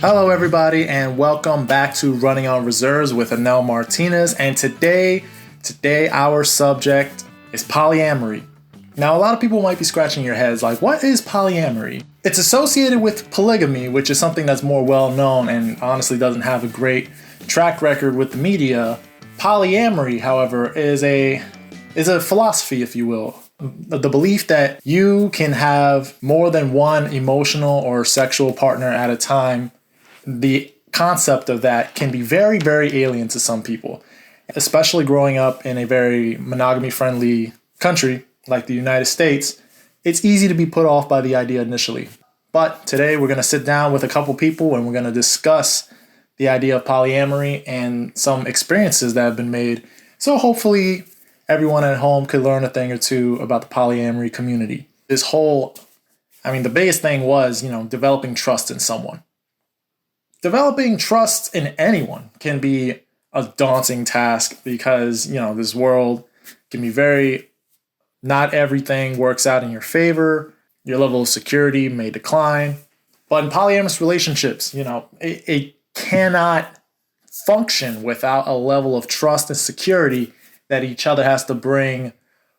Hello, everybody, and welcome back to Running on Reserves with Anel Martinez. And today our subject is polyamory. Now, a lot of people might be scratching your heads like, what is polyamory? It's associated with polygamy, which is something that's more well known and honestly doesn't have a great track record with the media. Polyamory, however, is a philosophy, if you will. The belief that you can have more than one emotional or sexual partner at a time. The concept of that can be very, very alien to some people, especially growing up in a very monogamy-friendly country like the United States. It's easy to be put off by the idea initially. But today we're going to sit down with a couple people and we're going to discuss the idea of polyamory and some experiences that have been made. So hopefully everyone at home could learn a thing or two about the polyamory community. The biggest thing was, developing trust in someone. Developing trust in anyone can be a daunting task because, this world can be not everything works out in your favor. Your level of security may decline. But in polyamorous relationships, it cannot function without a level of trust and security that each other has to bring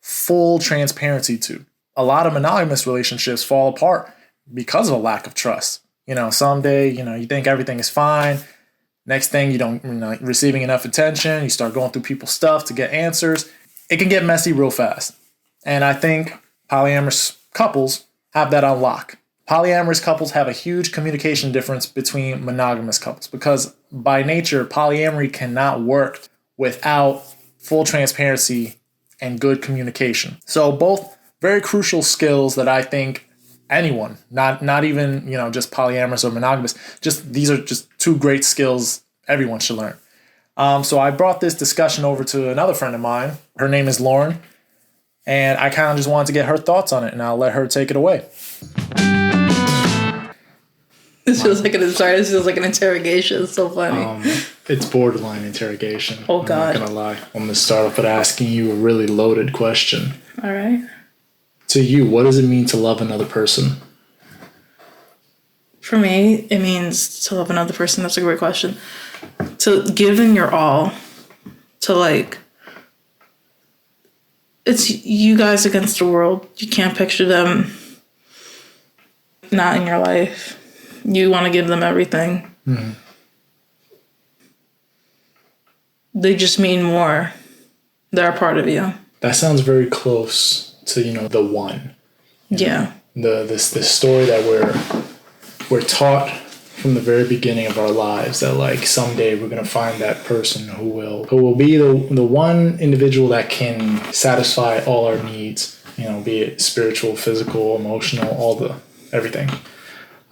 full transparency to. A lot of monogamous relationships fall apart because of a lack of trust. Someday, you think everything is fine. Next thing, you don't, receiving enough attention. You start going through people's stuff to get answers. It can get messy real fast. And I think polyamorous couples have that on lock. Polyamorous couples have a huge communication difference between monogamous couples because by nature, polyamory cannot work without full transparency and good communication. So both very crucial skills that I think anyone, not even, just polyamorous or monogamous, these are just two great skills everyone should learn. So I brought this discussion over to another friend of mine. Her name is Lauren, and I kind of just wanted to get her thoughts on it, and I'll let her take it away. This feels like an interrogation. It's so funny. It's borderline interrogation. Oh, God. I'm not gonna lie. I'm gonna start off with asking you a really loaded question. All right. To you, what does it mean to love another person? For me, it means to love another person. That's a great question. To give in your all. It's you guys against the world. You can't picture them not in your life. You want to give them everything. Mm-hmm. They just mean more. They're a part of you. That sounds very close to, the one. Yeah. This story that we're taught from the very beginning of our lives that someday we're gonna find that person who will be the one individual that can satisfy all our needs, be it spiritual, physical, emotional, everything.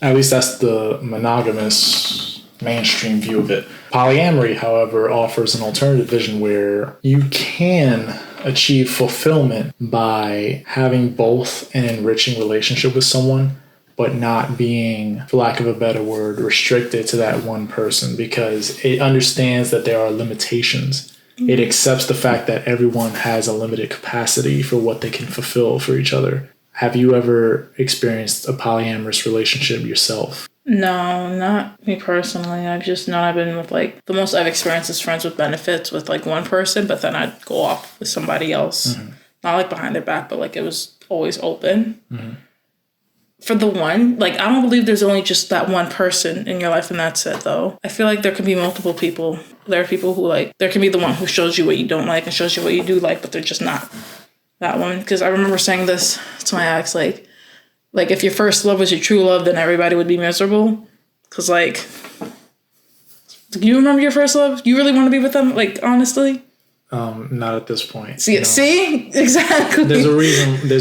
At least that's the monogamous mainstream view of it. Polyamory, however, offers an alternative vision where you can achieve fulfillment by having both an enriching relationship with someone, but not being, for lack of a better word, restricted to that one person because it understands that there are limitations. Mm-hmm. It accepts the fact that everyone has a limited capacity for what they can fulfill for each other. Have you ever experienced a polyamorous relationship yourself? No, not me personally. I've been with the most I've experienced is friends with benefits with one person, but then I'd go off with somebody else. Mm-hmm. Not behind their back, but it was always open. Mm-hmm. For the one, I don't believe there's only just that one person in your life and that's it though. I feel like there can be multiple people. There are people who there can be the one who shows you what you don't like and shows you what you do like, but they're just not that one. Because I remember saying this to my ex, if your first love was your true love, then everybody would be miserable. Because, do you remember your first love? You really want to be with them? Honestly? Not at this point. See? Exactly. There's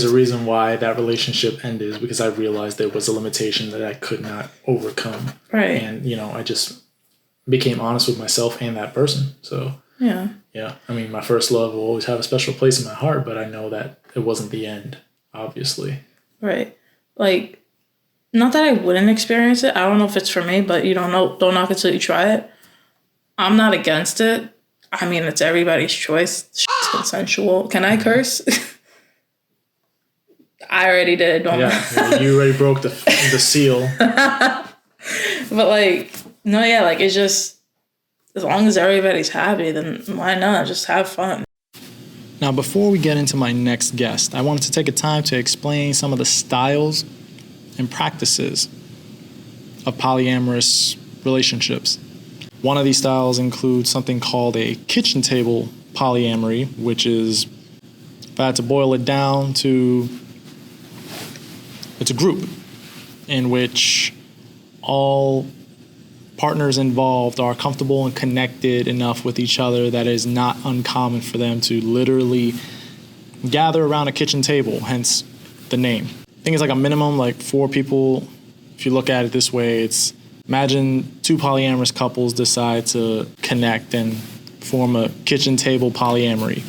a reason why that relationship ended because I realized there was a limitation that I could not overcome. Right. And, I just became honest with myself and that person. So, yeah. Yeah. My first love will always have a special place in my heart, but I know that it wasn't the end, obviously. Right. Not that I wouldn't experience it. I don't know if it's for me, but you don't know. Don't knock it till you try it. I'm not against it. It's everybody's choice. It's consensual. Can I curse? I already did. You already broke the seal. But like, no, yeah, like it's just, as long as everybody's happy, then why not? Just have fun. Now, before we get into my next guest, I wanted to take a time to explain some of the styles and practices of polyamorous relationships. One of these styles includes something called a kitchen table polyamory, which is, if I had to boil it down to, it's a group in which all partners involved are comfortable and connected enough with each other that it is not uncommon for them to literally gather around a kitchen table, hence the name. I think it's like a minimum, like 4 people. If you look at it this way, it's imagine 2 polyamorous couples decide to connect and form a kitchen table polyamory.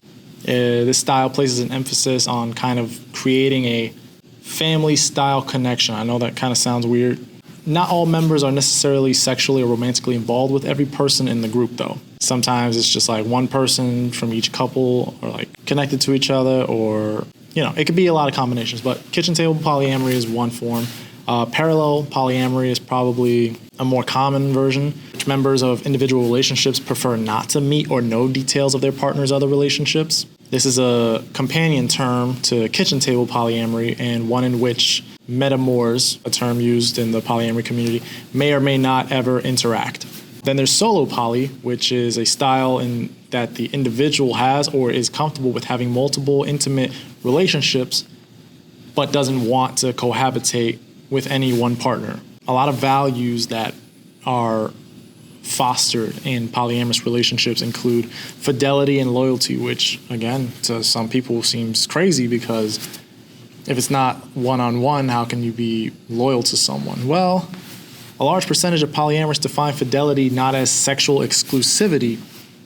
This style places an emphasis on kind of creating a family-style connection. I know that kind of sounds weird. Not all members are necessarily sexually or romantically involved with every person in the group, though. Sometimes it's just like one person from each couple are like connected to each other, or, you know, it could be a lot of combinations. But kitchen table polyamory is one form. Parallel polyamory is probably a more common version, which members of individual relationships prefer not to meet or know details of their partner's other relationships. This is a companion term to kitchen table polyamory, and one in which amorous, a term used in the polyamory community, may or may not ever interact. Then there's solo poly, which is a style in that the individual has or is comfortable with having multiple intimate relationships, but doesn't want to cohabitate with any one partner. A lot of values that are fostered in polyamorous relationships include fidelity and loyalty, which, again, to some people seems crazy because if it's not one-on-one, how can you be loyal to someone? Well, a large percentage of polyamorous define fidelity not as sexual exclusivity,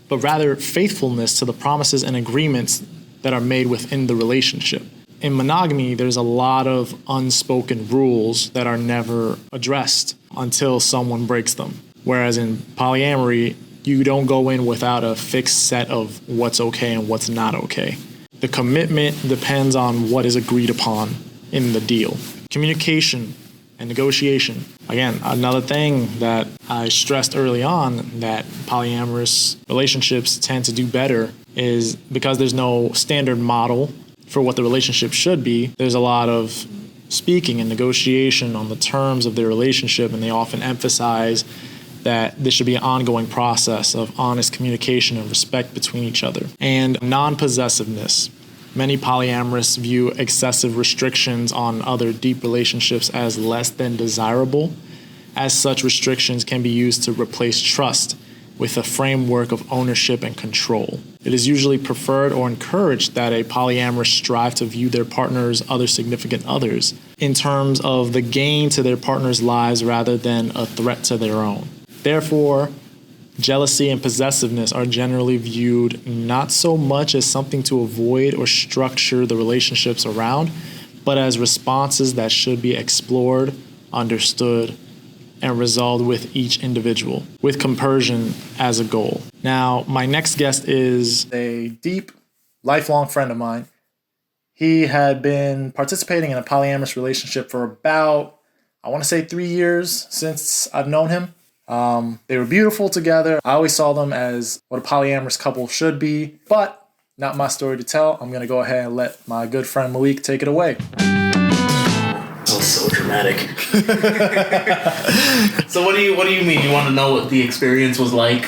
but rather faithfulness to the promises and agreements that are made within the relationship. In monogamy, there's a lot of unspoken rules that are never addressed until someone breaks them. Whereas in polyamory, you don't go in without a fixed set of what's okay and what's not okay. The commitment depends on what is agreed upon in the deal. Communication and negotiation. Again, another thing that I stressed early on that polyamorous relationships tend to do better is because there's no standard model for what the relationship should be, there's a lot of speaking and negotiation on the terms of their relationship, and they often emphasize that this should be an ongoing process of honest communication and respect between each other. And non-possessiveness. Many polyamorous view excessive restrictions on other deep relationships as less than desirable, as such restrictions can be used to replace trust with a framework of ownership and control. It is usually preferred or encouraged that a polyamorous strive to view their partner's other significant others in terms of the gain to their partner's lives rather than a threat to their own. Therefore, jealousy and possessiveness are generally viewed not so much as something to avoid or structure the relationships around, but as responses that should be explored, understood, and resolved with each individual, with compersion as a goal. Now, my next guest is a deep, lifelong friend of mine. He had been participating in a polyamorous relationship for about, I want to say 3 years since I've known him. They were beautiful together. I always saw them as what a polyamorous couple should be, but not my story to tell. I'm going to go ahead and let my good friend Malik take it away. That was so dramatic. So what do you mean? You want to know what the experience was like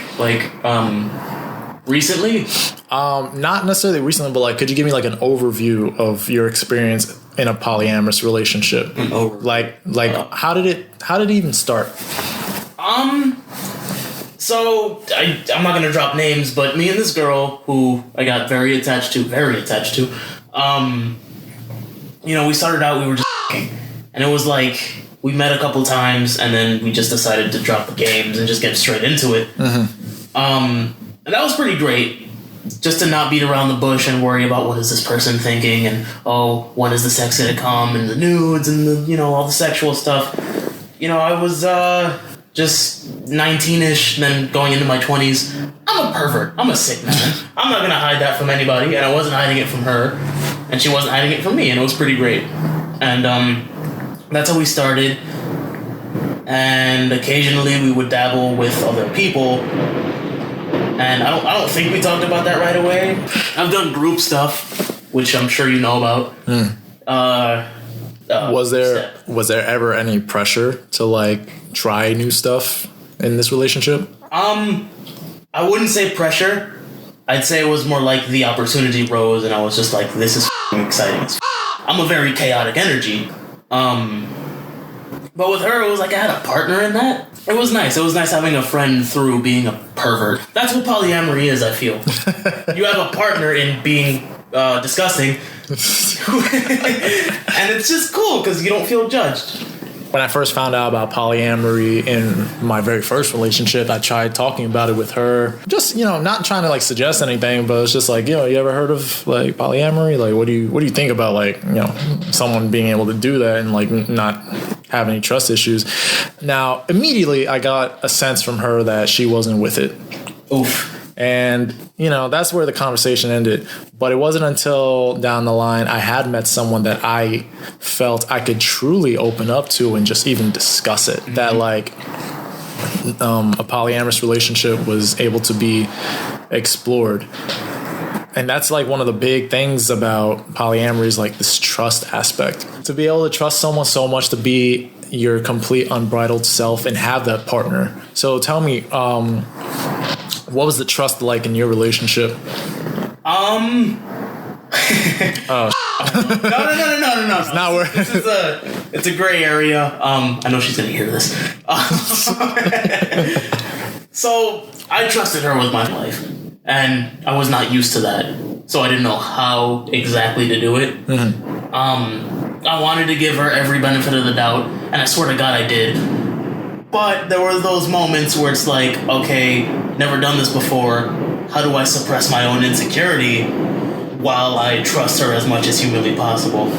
recently? Not necessarily recently, but like, could you give me like an overview of your experience in a polyamorous relationship? How did it even start? So I'm not gonna drop names, but me and this girl who I got very attached to, we started out, we were just and it was like, we met a couple times and then we just decided to drop the games and just get straight into it. Mm-hmm. And that was pretty great, just to not beat around the bush and worry about what is this person thinking and, when is the sex gonna come and the nudes and the, all the sexual stuff. I was, just 19-ish, then going into my 20s. I'm a pervert. I'm a sick man. I'm not going to hide that from anybody, and I wasn't hiding it from her, and she wasn't hiding it from me, and it was pretty great. And that's how we started. and occasionally we would dabble with other people. And I don't think we talked about that right away. I've done group stuff, which I'm sure you know about. Was there ever any pressure to like try new stuff in this relationship? I wouldn't say pressure. I'd say it was more like the opportunity rose, and I was just like, this is exciting as I'm a very chaotic energy. But with her, it was like I had a partner in that. It was nice. It was nice having a friend through being a pervert. That's what polyamory is, I feel. You have a partner in being disgusting. And it's just cool because you don't feel judged. When I first found out about polyamory in my very first relationship, I tried talking about it with her. Just, not trying to like suggest anything, but it's just like, you ever heard of like polyamory? Like, what do you think about like, someone being able to do that and like not have any trust issues? Now, immediately I got a sense from her that she wasn't with it. Oof. And, that's where the conversation ended. But it wasn't until down the line I had met someone that I felt I could truly open up to and just even discuss it. Mm-hmm. That, like, a polyamorous relationship was able to be explored. And that's, like, one of the big things about polyamory is, like, this trust aspect. To be able to trust someone so much to be your complete unbridled self and have that partner. So tell me, what was the trust like in your relationship? Oh. No. It's not where. It's a gray area. I know she's gonna hear this. So I trusted her with my life, and I was not used to that, so I didn't know how exactly to do it. Mm-hmm. I wanted to give her every benefit of the doubt, and I swear to God I did. But there were those moments where it's like, okay, never done this before. How do I suppress my own insecurity while I trust her as much as humanly possible?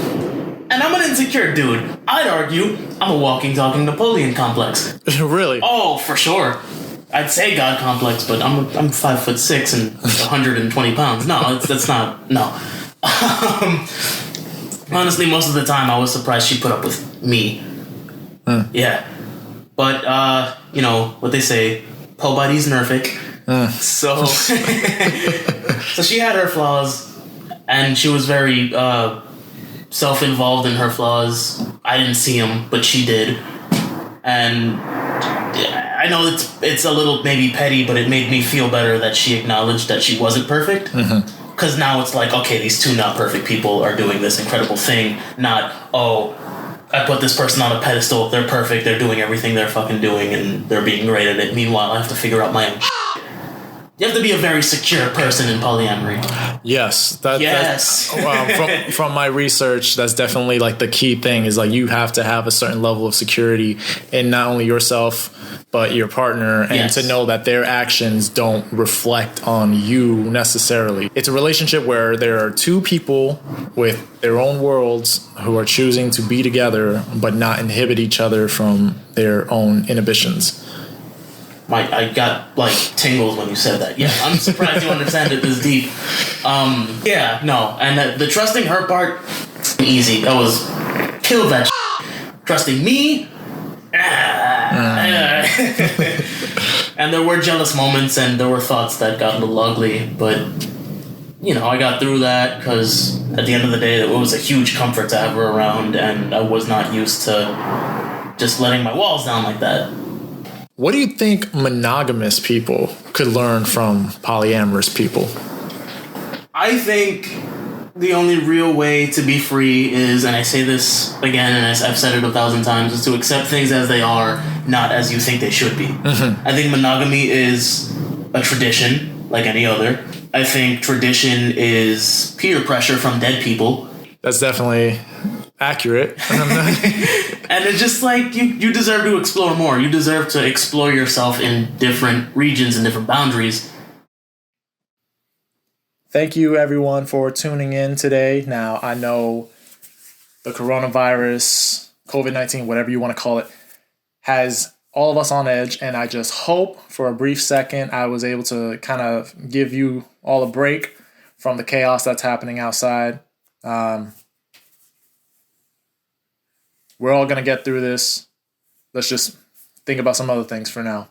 And I'm an insecure dude. I'd argue I'm a walking, talking Napoleon complex. Really? Oh, for sure. I'd say God complex, but I'm 5'6" and 120 pounds. No, that's not. No. Honestly, most of the time I was surprised she put up with me. Yeah. But, what they say, po body's nerfic. So, so she had her flaws, and she was very self-involved in her flaws. I didn't see them, but she did. And I know it's a little maybe petty, but it made me feel better that she acknowledged that she wasn't perfect. Because now it's like, okay, these two not perfect people are doing this incredible thing. Not, I put this person on a pedestal, they're perfect, they're doing everything they're fucking doing, and they're being great at it. Meanwhile, I have to figure out my own shit. You have to be a very secure person in polyamory. Yes. Yes. From my research, that's definitely like the key thing is like you have to have a certain level of security in not only yourself, but your partner, and to know that their actions don't reflect on you necessarily. It's a relationship where there are two people with their own worlds who are choosing to be together, but not inhibit each other from their own inhibitions. I got like tingles when you said that. Yeah, I'm surprised you understand it this deep. And the trusting her part, easy. That was killed that. Trusting me, and there were jealous moments and there were thoughts that got a little ugly, but I got through that because at the end of the day, it was a huge comfort to have her around, and I was not used to just letting my walls down like that. What do you think monogamous people could learn from polyamorous people? I think the only real way to be free is, and I say this again, and I've said it 1,000 times, is to accept things as they are, not as you think they should be. Mm-hmm. I think monogamy is a tradition, like any other. I think tradition is peer pressure from dead people. That's definitely accurate. And it's just like, you deserve to explore more. You deserve to explore yourself in different regions and different boundaries. Thank you, everyone, for tuning in today. Now, I know the coronavirus, COVID-19, whatever you want to call it, has all of us on edge, and I just hope for a brief second I was able to kind of give you all a break from the chaos that's happening outside. We're all going to get through this. Let's just think about some other things for now.